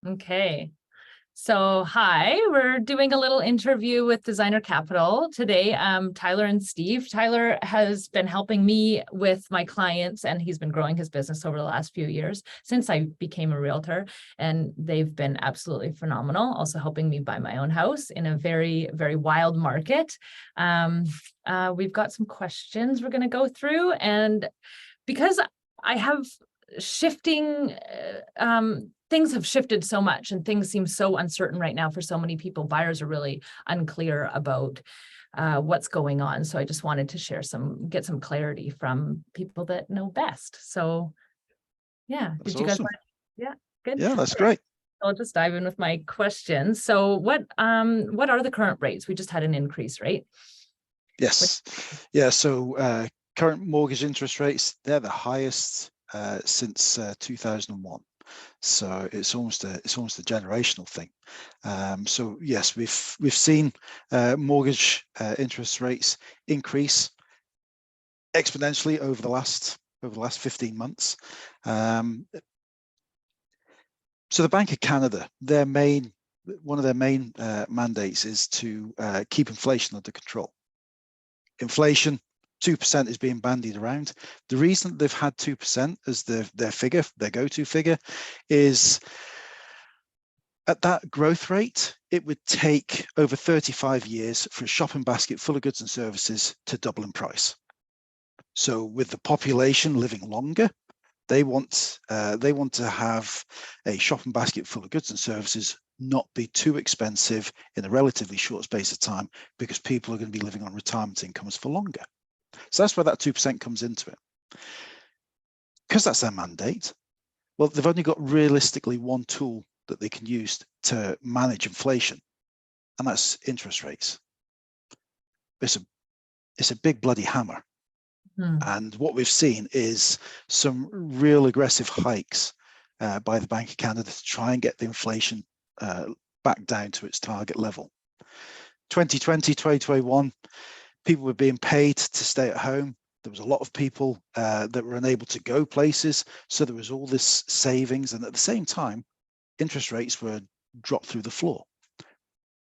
Okay. So, hi, we're doing a little interview with Designer Capital today. Tyler and Steve. Tyler has been helping me with my clients, and he's been growing his business over the last few years since I became a realtor, and they've been absolutely phenomenal. Also helping me buy my own house in a very, very wild market. We've got some questions we're going to go through, and because I have shifting things have shifted so much and things seem so uncertain right now for so many people. Buyers are really unclear about what's going on. So I just wanted to get some clarity from people that know best. So yeah, That's did you guys awesome. want yeah, good. Yeah, that's All right. great. I'll just dive in with my questions. So what are the current rates? We just had an increase, right? Yes. Yeah, so current mortgage interest rates, they're the highest since 2001. So it's almost a generational thing. So yes, we've seen mortgage interest rates increase exponentially over the last 15 months. So the Bank of Canada, one of their main mandates is to keep inflation under control. Inflation, 2% is being bandied around. The reason they've had 2% as their figure, their go-to figure, is at that growth rate, it would take over 35 years for a shopping basket full of goods and services to double in price. So with the population living longer, they want to have a shopping basket full of goods and services not be too expensive in a relatively short space of time, because people are going to be living on retirement incomes for longer. So that's where that 2% comes into it. Because that's their mandate, well, they've only got realistically one tool that they can use to manage inflation, and that's interest rates. It's a big bloody hammer. And what we've seen is some real aggressive hikes by the Bank of Canada to try and get the inflation back down to its target level. 2020, 2021, people were being paid to stay at home. There was a lot of people that were unable to go places. So there was all this savings. And at the same time, interest rates were dropped through the floor.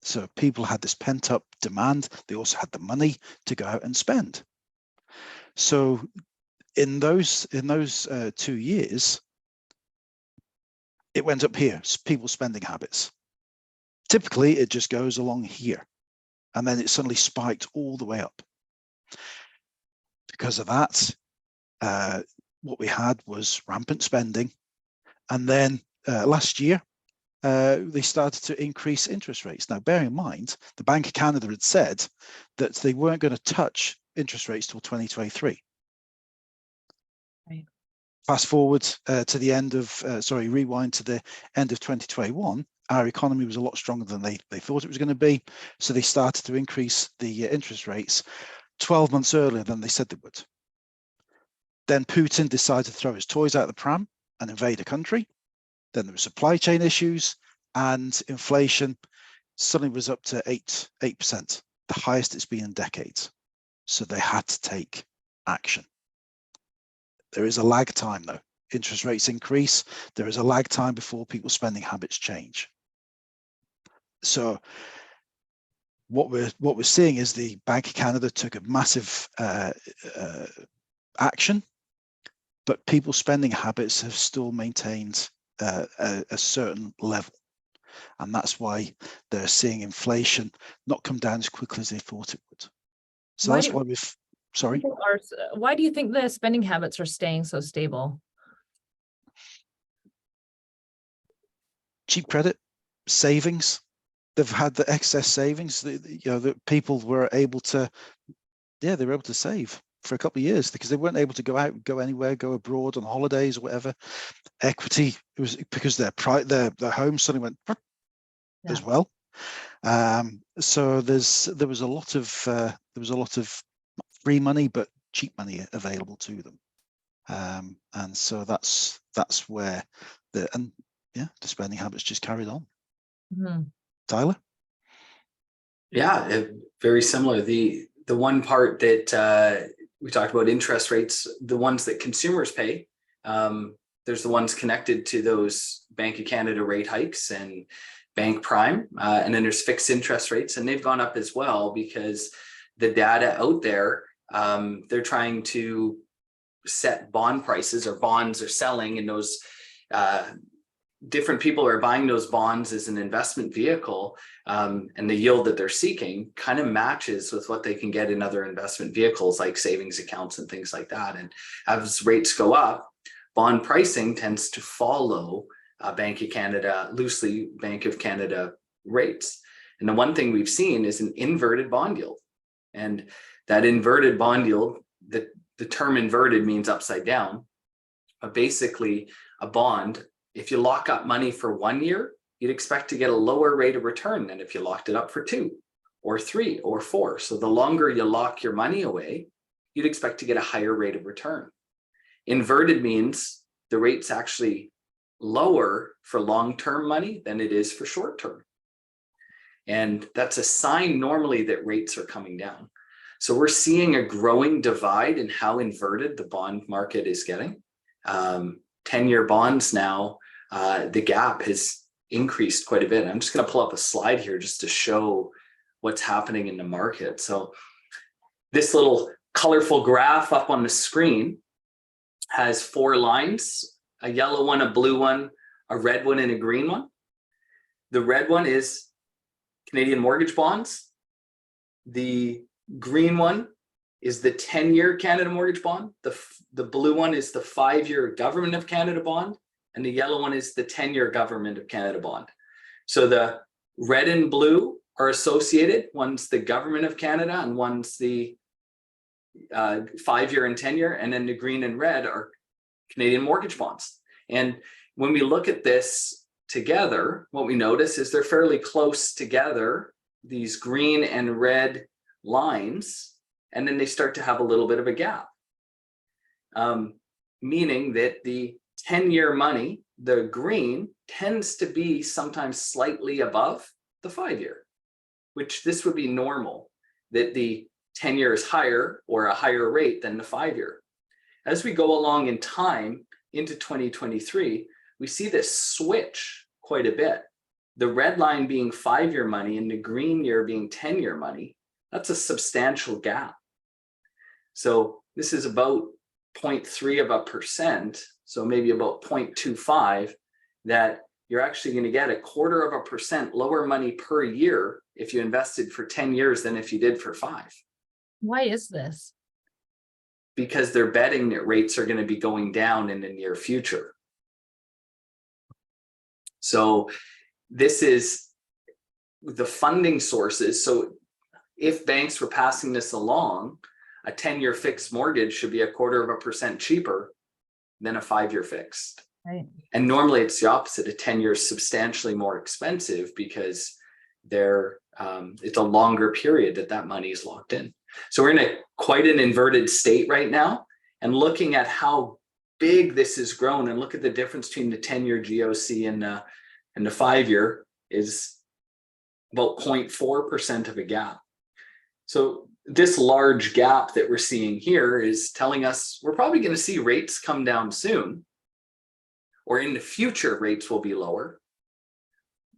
So people had this pent up demand. They also had the money to go out and spend. So in those 2 years, it went up here, people's spending habits. Typically, it just goes along here, and then it suddenly spiked all the way up. Because of that, what we had was rampant spending. And then last year, they started to increase interest rates. Now, bear in mind, the Bank of Canada had said that they weren't going to touch interest rates till 2023. Right. Fast forward to the end of, rewind to the end of 2021, our economy was a lot stronger than they thought it was going to be. So they started to increase the interest rates 12 months earlier than they said they would. Then Putin decided to throw his toys out the pram and invade a country. Then there were supply chain issues, and inflation suddenly was up to 8%, the highest it's been in decades. So they had to take action. There is a lag time, though. Interest rates increase. There is a lag time before people's spending habits change. So what we're seeing is the Bank of Canada took a massive action, but people's spending habits have still maintained a certain level. And that's why they're seeing inflation not come down as quickly as they thought it would. So that's why we've, sorry. Why do you think the spending habits are staying so stable? Cheap credit, savings. They've had the excess savings. The people were able to, they were able to save for a couple of years because they weren't able to go out, go anywhere, go abroad on holidays or whatever. Equity, it was because their home suddenly went as well. So there was a lot of free money, but cheap money available to them. And so that's where the spending habits just carried on. Mm-hmm. Tyler? Yeah, very similar. The one part that we talked about interest rates, the ones that consumers pay, there's the ones connected to those Bank of Canada rate hikes and Bank Prime, and then there's fixed interest rates, and they've gone up as well because the data out there, they're trying to set bond prices, or bonds are selling, and those different people are buying those bonds as an investment vehicle, and the yield that they're seeking kind of matches with what they can get in other investment vehicles like savings accounts and things like that. And as rates go up, bond pricing tends to follow Bank of Canada, loosely Bank of Canada rates. And the one thing we've seen is an inverted bond yield. And that inverted bond yield, the term inverted means upside down, but basically a bond, if you lock up money for 1 year, you'd expect to get a lower rate of return than if you locked it up for 2 or 3 or 4. So the longer you lock your money away, you'd expect to get a higher rate of return. Inverted means the rate's actually lower for long-term money than it is for short-term. And that's a sign normally that rates are coming down. So we're seeing a growing divide in how inverted the bond market is getting. 10-year bonds now, the gap has increased quite a bit. I'm just going to pull up a slide here just to show what's happening in the market. So this little colorful graph up on the screen has 4 lines, a yellow one, a blue one, a red one, and a green one. The red one is Canadian mortgage bonds. The green one is the 10-year Canada mortgage bond. The blue one is the 5-year Government of Canada bond, and the yellow one is the 10-year Government of Canada bond. So the red and blue are associated. One's the Government of Canada and one's the 5-year and 10-year, and then the green and red are Canadian mortgage bonds. And when we look at this together, what we notice is they're fairly close together, these green and red lines, and then they start to have a little bit of a gap, meaning that the 10-year money, the green, tends to be sometimes slightly above the 5-year, which this would be normal, that the 10-year is higher or a higher rate than the 5-year. As we go along in time into 2023, we see this switch quite a bit. The red line being 5-year money and the green year being 10-year money, that's a substantial gap. So this is about 0.3%, so maybe about 0.25, that you're actually going to get 0.25% lower money per year if you invested for 10 years than if you did for 5. Why is this? Because they're betting that rates are going to be going down in the near future. So this is the funding sources. So if banks were passing this along, a 10-year fixed mortgage should be 0.25% cheaper than a 5-year fixed. Right. And normally it's the opposite. A 10-year is substantially more expensive because it's a longer period that money is locked in. So we're in quite an inverted state right now, and looking at how big this has grown, and look at the difference between the 10-year GOC and the 5-year is about 0.4% of a gap. So this large gap that we're seeing here is telling us we're probably going to see rates come down soon, or in the future rates will be lower.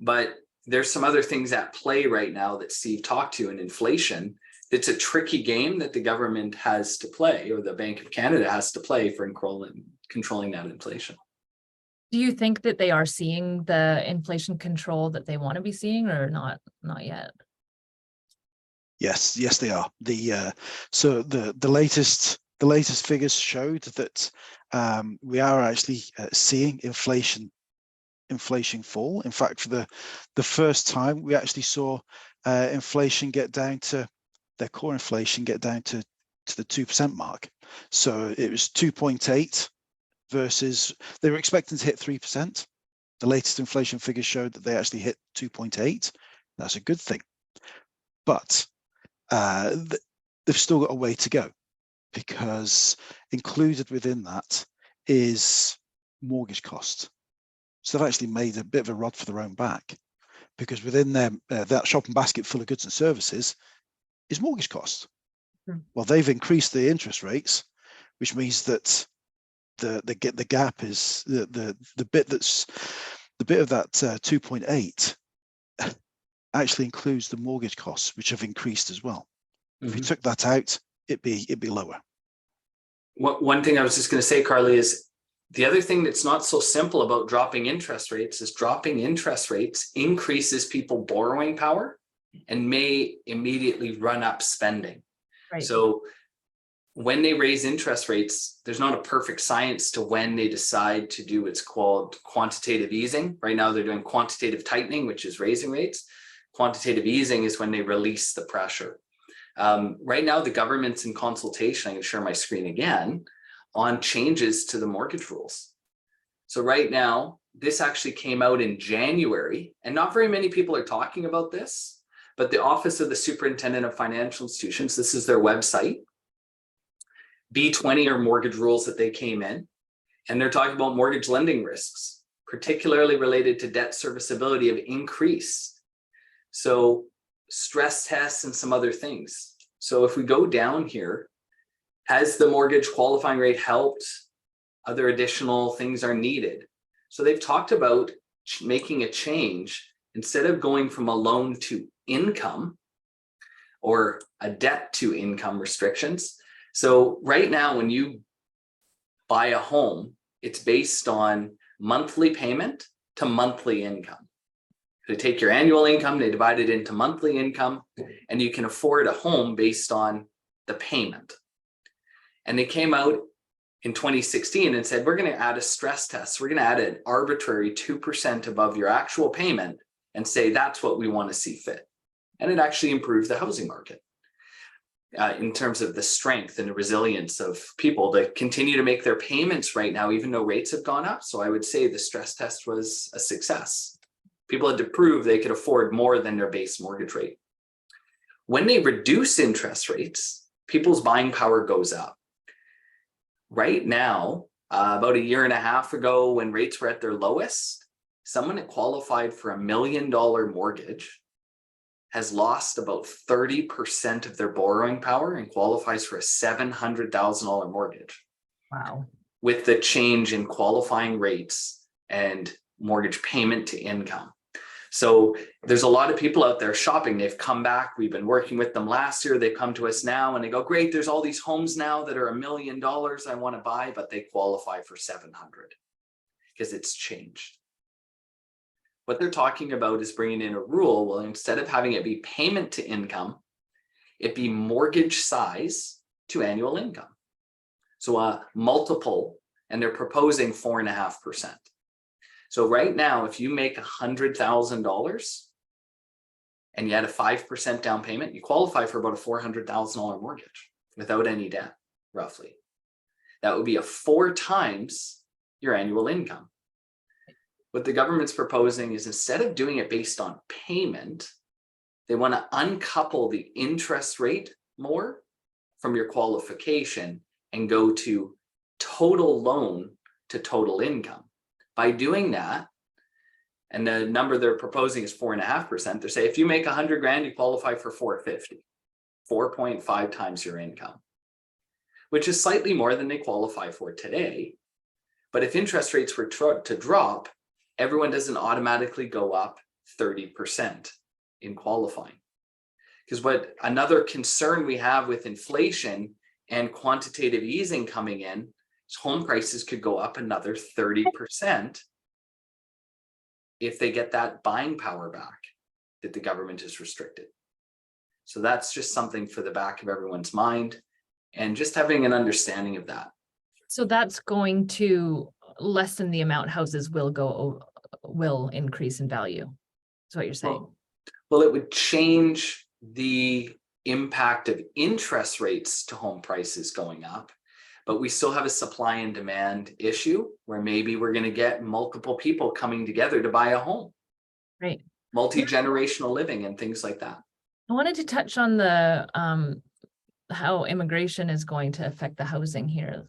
But there's some other things at play right now that Steve talked to, in inflation. It's a tricky game that the government has to play, or the Bank of Canada has to play, for controlling that inflation. Do you think that they are seeing the inflation control that they want to be seeing, or not yet? Yes, they are. So the latest figures showed that we are actually seeing inflation fall. In fact, for the first time, we actually saw inflation get down to their core inflation get down to the 2% mark. So it was 2.8 versus they were expecting to hit 3%. The latest inflation figures showed that they actually hit 2.8. That's a good thing, but they've still got a way to go, because included within that is mortgage cost. So they've actually made a bit of a rod for their own back, because within their that shopping basket full of goods and services is mortgage cost. Well, they've increased the interest rates, which means that the gap is the bit that's the bit of that 2.8 actually includes the mortgage costs, which have increased as well. If we took that out, it'd be lower. One thing I was just going to say, Carly, is the other thing that's not so simple about dropping interest rates is dropping interest rates increases people borrowing power and may immediately run up spending. Right. So when they raise interest rates, there's not a perfect science to when they decide to do what's called quantitative easing. Right now, they're doing quantitative tightening, which is raising rates. Quantitative easing is when they release the pressure. Right now, the government's in consultation. I can share my screen again on changes to the mortgage rules. So right now, this actually came out in January, and not very many people are talking about this, but the Office of the Superintendent of Financial Institutions, this is their website, B20 are mortgage rules that they came in, and they're talking about mortgage lending risks, particularly related to debt serviceability of increase. So stress tests and some other things. So if we go down here, has the mortgage qualifying rate helped? Other additional things are needed. So they've talked about making a change. Instead of going from a loan to income or a debt to income restrictions. So right now, when you buy a home, it's based on monthly payment to monthly income. They take your annual income, they divide it into monthly income, and you can afford a home based on the payment. And they came out in 2016 and said, we're going to add a stress test. We're going to add an arbitrary 2% above your actual payment and say that's what we want to see fit. And it actually improved the housing market in terms of the strength and the resilience of people to continue to make their payments right now, even though rates have gone up. So I would say the stress test was a success. People had to prove they could afford more than their base mortgage rate. When they reduce interest rates, people's buying power goes up. Right now, about a year and a half ago, when rates were at their lowest, someone that qualified for $1 million mortgage has lost about 30% of their borrowing power and qualifies for a $700,000 mortgage. Wow. With the change in qualifying rates and mortgage payment to income. So there's a lot of people out there shopping. They've come back. We've been working with them last year. They come to us now and they go, great, there's all these homes now that are $1 million I want to buy, but they qualify for 700 because it's changed. What they're talking about is bringing in a rule. Well, instead of having it be payment to income, it be mortgage size to annual income. So a multiple, and they're proposing 4.5%. So right now, if you make $100,000 and you had a 5% down payment, you qualify for about a $400,000 mortgage without any debt, roughly. That would be a 4 times your annual income. What the government's proposing is instead of doing it based on payment, they want to uncouple the interest rate more from your qualification and go to total loan to total income. By doing that, and the number they're proposing is 4.5%, they say if you make 100 grand, you qualify for 450, 4.5 times your income, which is slightly more than they qualify for today. But if interest rates were to drop, everyone doesn't automatically go up 30% in qualifying. Because what another concern we have with inflation and quantitative easing coming in, home prices could go up another 30% if they get that buying power back that the government has restricted. So that's just something for the back of everyone's mind and just having an understanding of that. So that's going to lessen the amount houses will increase in value. That's what you're saying. Well, it would change the impact of interest rates to home prices going up. But we still have a supply and demand issue where maybe we're going to get multiple people coming together to buy a home. Right. Multi-generational living and things like that. I wanted to touch on the how immigration is going to affect the housing here.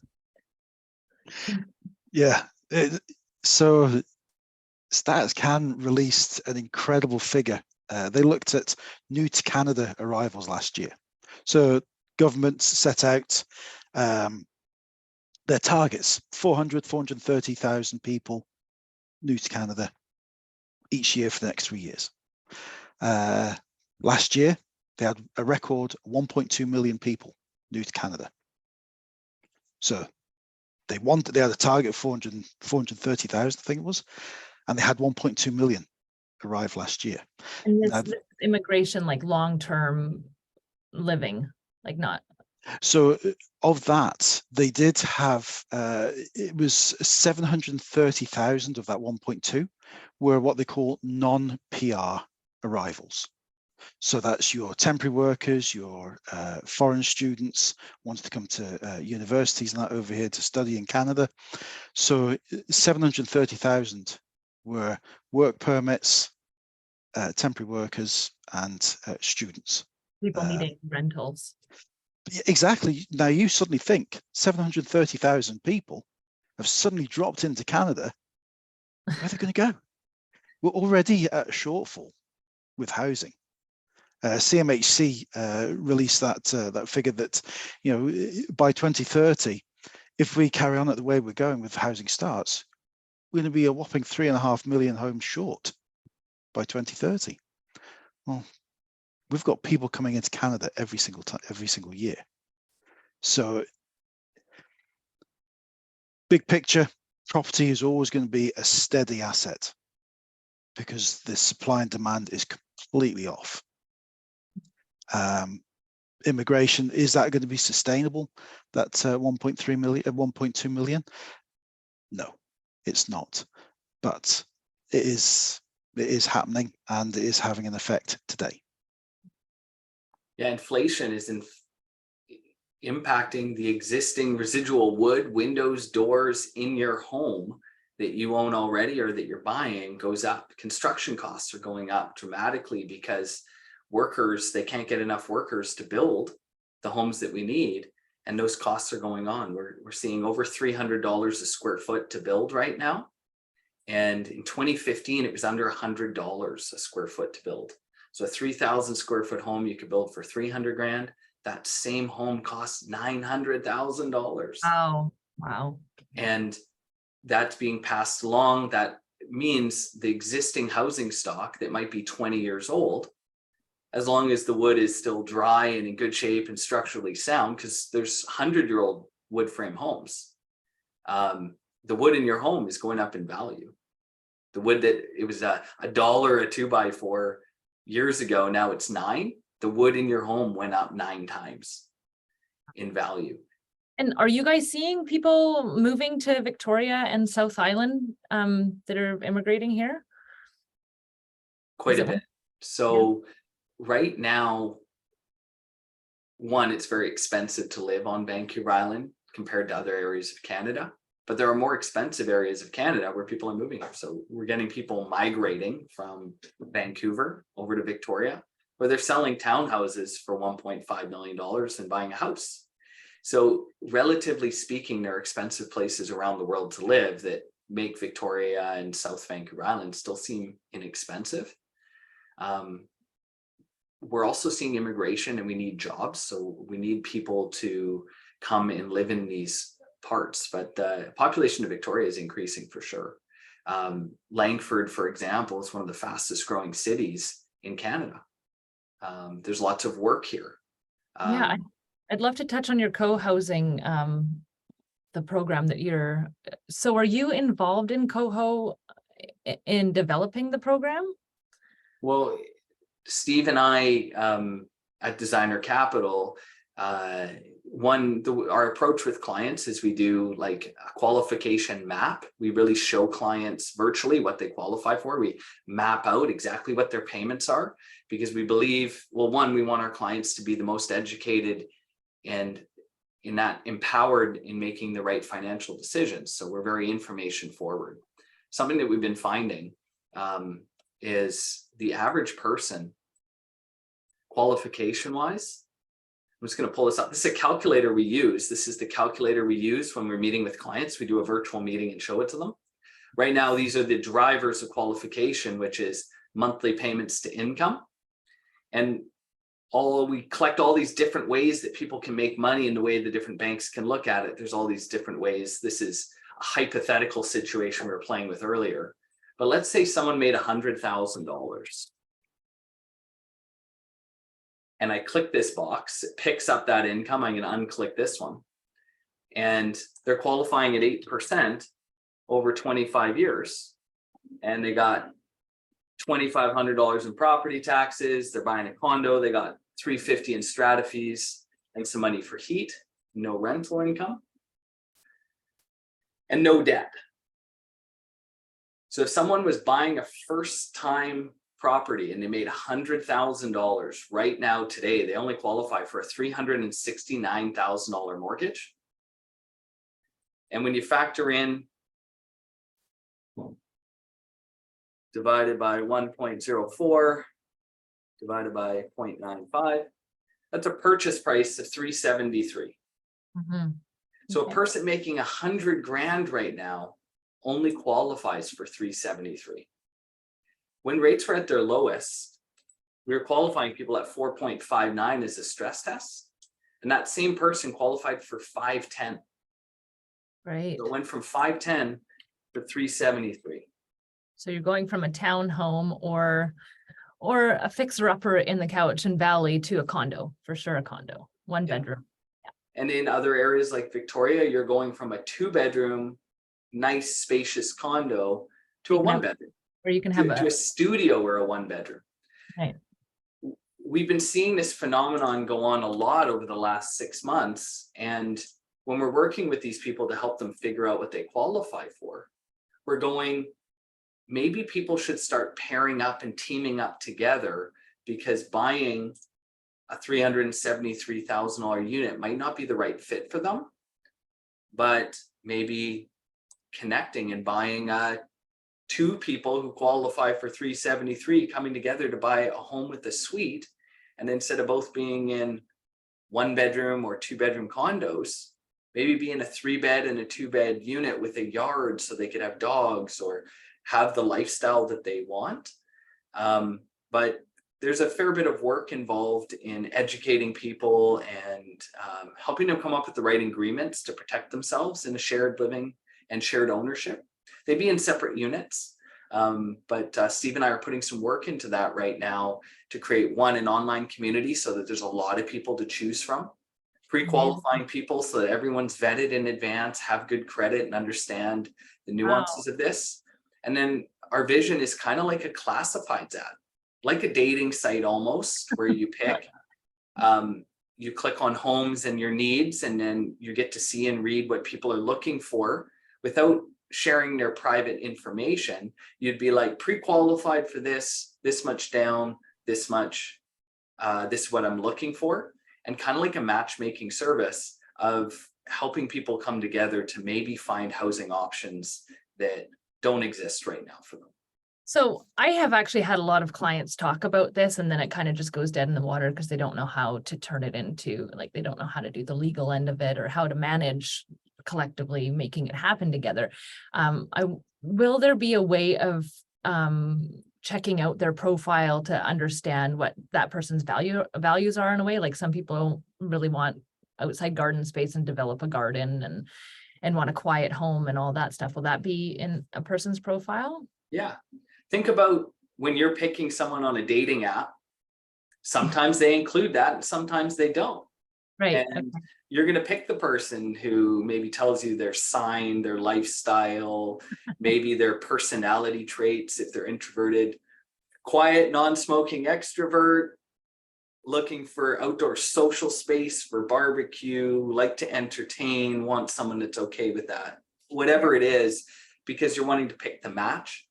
Yeah. So StatsCan released an incredible figure. They looked at new to Canada arrivals last year. So governments set out their targets, 430,000 people new to Canada each year for the next 3 years. Last year, they had a record 1.2 million people new to Canada. So they had a target of 430,000, I think it was, and they had 1.2 million arrive last year. And Now, this immigration, like long-term living, like not. So of that, they did have, it was 730,000 of that 1.2 were what they call non-PR arrivals. So that's your temporary workers, your foreign students wanted to come to universities and that over here to study in Canada. So 730,000 were work permits, temporary workers, and students. People needing rentals. Exactly. Now you suddenly think 730,000 people have suddenly dropped into Canada. Where are they going to go? We're already at a shortfall with housing. CMHC released that figure that, you know, by 2030, if we carry on at the way we're going with housing starts, we're going to be a whopping 3.5 million homes short by 2030. Well, we've got people coming into Canada every single year. So big picture, property is always going to be a steady asset because the supply and demand is completely off. Immigration, is that going to be sustainable? That 1.3 million, 1.2 million? No, it's not. But it is happening, and it is having an effect today. Yeah, inflation is impacting the existing residual wood, windows, doors in your home that you own already or that you're buying goes up. Construction costs are going up dramatically because workers, they can't get enough workers to build the homes that we need, and those costs are going on. We're seeing over $300 a square foot to build right now, and in 2015 it was under $100 a square foot to build. So a 3,000 square foot home you could build for 300 grand. That same home costs $900,000. Wow. And that's being passed along. That means the existing housing stock that might be 20 years old, as long as the wood is still dry and in good shape and structurally sound, because there's 100-year-old wood frame homes. The wood in your home is going up in value. The wood that it was $1 a 2x4 years ago, now it's $9. The wood in your home went up 9 times in value. And are you guys seeing people moving to Victoria and South Island that are immigrating here? Quite a bit. So right now, one, it's very expensive to live on Vancouver Island compared to other areas of Canada, but there are more expensive areas of Canada where people are moving here. So we're getting people migrating from Vancouver over to Victoria, where they're selling townhouses for $1.5 million and buying a house. So relatively speaking, there are expensive places around the world to live that make Victoria and South Vancouver Island still seem inexpensive. We're also seeing immigration, and we need jobs. So we need people to come and live in these parts, but the population of Victoria is increasing for sure. Langford, for example, is one of the fastest growing cities in Canada. There's lots of work here. Yeah, I'd love to touch on your co-housing, the program that so are you involved in Coho in developing the program? Well, Steve and I at Designer Capital, our approach with clients is we do like a qualification map. We really show clients virtually what they qualify for. We map out exactly what their payments are, because we believe, well, one, we want our clients to be the most educated and in that empowered in making the right financial decisions. So we're very information forward. Something that we've been finding is the average person, qualification wise, I'm just going to pull this up. This is a calculator we use. This is the calculator we use when we're meeting with clients. We do a virtual meeting and show it to them. Right now, these are the drivers of qualification, which is monthly payments to income. And we collect all these different ways that people can make money and the way the different banks can look at it. There's all these different ways. This is a hypothetical situation we were playing with earlier. But let's say someone made $100,000. And I click this box, it picks up that income. I'm going to unclick this one. And they're qualifying at 8% over 25 years. And they got $2,500 in property taxes. They're buying a condo. They got $350 in strata fees and some money for heat, no rental income, and no debt. So if someone was buying a first time property and they made $100,000 right now today, they only qualify for a $369,000 mortgage. And when you factor in divided by 1.04 divided by 0.95, that's a purchase price of $373. So a person making 100 grand right now only qualifies for $373. When rates were at their lowest, we were qualifying people at 4.59 as a stress test, and that same person qualified for 510. Right. So it went from 510 to 373. So you're going from a townhome or a fixer-upper in the Cowichan Valley to a condo, for sure, a condo, one bedroom. And in other areas like Victoria, you're going from a 2-bedroom, nice, spacious condo to a 1-bedroom. Or you can have to a studio or a 1-bedroom. Right. We've been seeing this phenomenon go on a lot over the last 6 months. And when we're working with these people to help them figure out what they qualify for, we're going, maybe people should start pairing up and teaming up together, because buying a $373,000 unit might not be the right fit for them, but maybe connecting and buying 2 people who qualify for 373 coming together to buy a home with a suite, and instead of both being in 1-bedroom or 2-bedroom condos, maybe be in a 3-bed and a 2-bed unit with a yard so they could have dogs or have the lifestyle that they want. But there's a fair bit of work involved in educating people and helping them come up with the right agreements to protect themselves in a shared living and shared ownership. They'd be in separate units, but Steve and I are putting some work into that right now to create an online community so that there's a lot of people to choose from, pre-qualifying people so that everyone's vetted in advance, have good credit and understand the nuances of this. And then our vision is kind of like a classifieds ad, like a dating site almost, where you pick, you click on homes and your needs, and then you get to see and read what people are looking for without sharing their private information. You'd be like pre-qualified for this much down, this much, this is what I'm looking for, and kind of like a matchmaking service of helping people come together to maybe find housing options that don't exist right now for them. So I have actually had a lot of clients talk about this, and then it kind of just goes dead in the water because they don't know how to turn it into, like, they don't know how to do the legal end of it or how to manage collectively making it happen together. Will there be a way of checking out their profile to understand what that person's values are in a way? Like, some people really want outside garden space and develop a garden and want a quiet home and all that stuff. Will that be in a person's profile? Yeah. Think about when you're picking someone on a dating app, sometimes they include that and sometimes they don't. Right. And you're going to pick the person who maybe tells you their sign, their lifestyle, maybe their personality traits, if they're introverted, quiet, non-smoking extrovert, looking for outdoor social space for barbecue, like to entertain, want someone that's okay with that, whatever it is, because you're wanting to pick the match.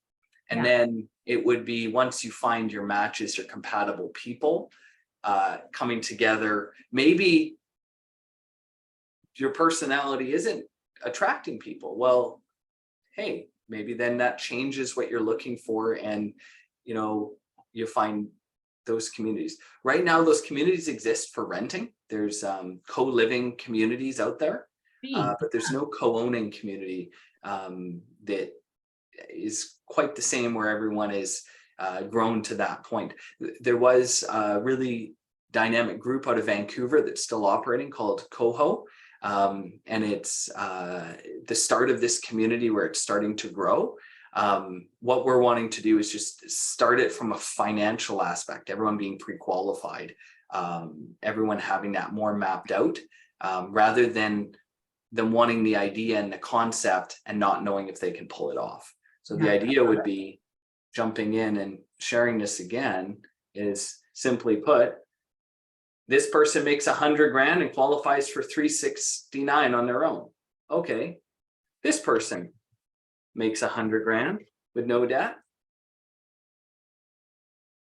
And then it would be, once you find your matches, your compatible people coming together, maybe your personality isn't attracting people. Well, hey, maybe then that changes what you're looking for, and you find those communities. Right now, those communities exist for renting. There's co-living communities out there, but there's no co-owning community that is quite the same, where everyone is grown to that point. There was a really dynamic group out of Vancouver that's still operating called Coho. And it's the start of this community where it's starting to grow. What we're wanting to do is just start it from a financial aspect, everyone being pre-qualified, everyone having that more mapped out, rather than them wanting the idea and the concept and not knowing if they can pull it off. So the idea would be jumping in and sharing this again is simply put, this person makes 100 grand and qualifies for 369 on their own. Okay, this person makes 100 grand with no debt.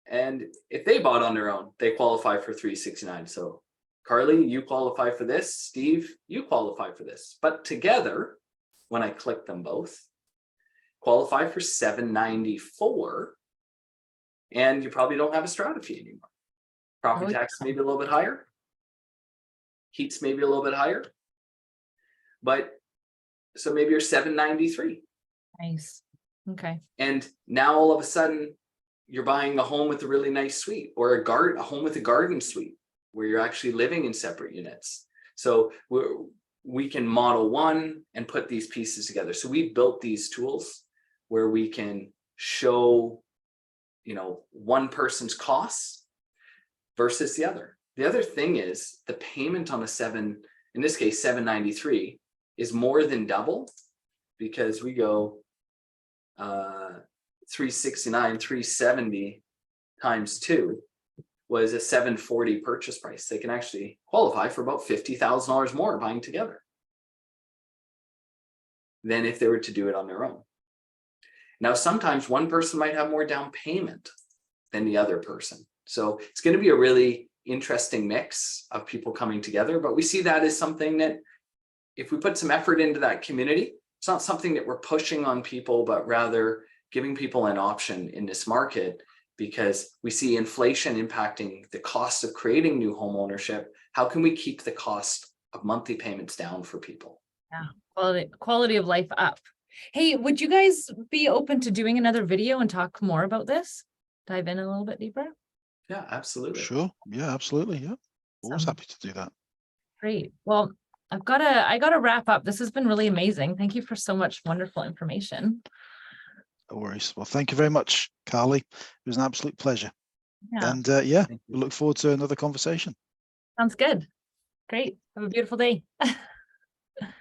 And if they bought on their own, they qualify for 369. So Carly, you qualify for this. Steve, you qualify for this. But together, when I click them both, qualify for 794. And you probably don't have a strata fee anymore. Property tax maybe a little bit higher. Heat's maybe a little bit higher. But so maybe you're 793. Nice. Okay. And now all of a sudden you're buying a home with a really nice suite, or a home with a garden suite where you're actually living in separate units. So we can model one and put these pieces together. So we built these tools where we can show, you know, one person's costs versus the other. The other thing is the payment on in this case, 793 is more than double, because we go 369, 370 times 2 was a 740 purchase price. They can actually qualify for about $50,000 more buying together than if they were to do it on their own. Now, sometimes one person might have more down payment than the other person. So it's going to be a really interesting mix of people coming together, but we see that as something that if we put some effort into that community, it's not something that we're pushing on people, but rather giving people an option in this market, because we see inflation impacting the cost of creating new home ownership. How can we keep the cost of monthly payments down for people? Yeah, quality of life up. Hey, would you guys be open to doing another video and talk more about this? Dive in a little bit deeper? Yeah, absolutely. Sure. Yeah, absolutely. Yeah. Always happy to do that. Great. Well, I gotta wrap up. This has been really amazing. Thank you for so much wonderful information. No worries. Well, thank you very much, Carly. It was an absolute pleasure. Yeah. And yeah, we look forward to another conversation. Sounds good. Great. Have a beautiful day.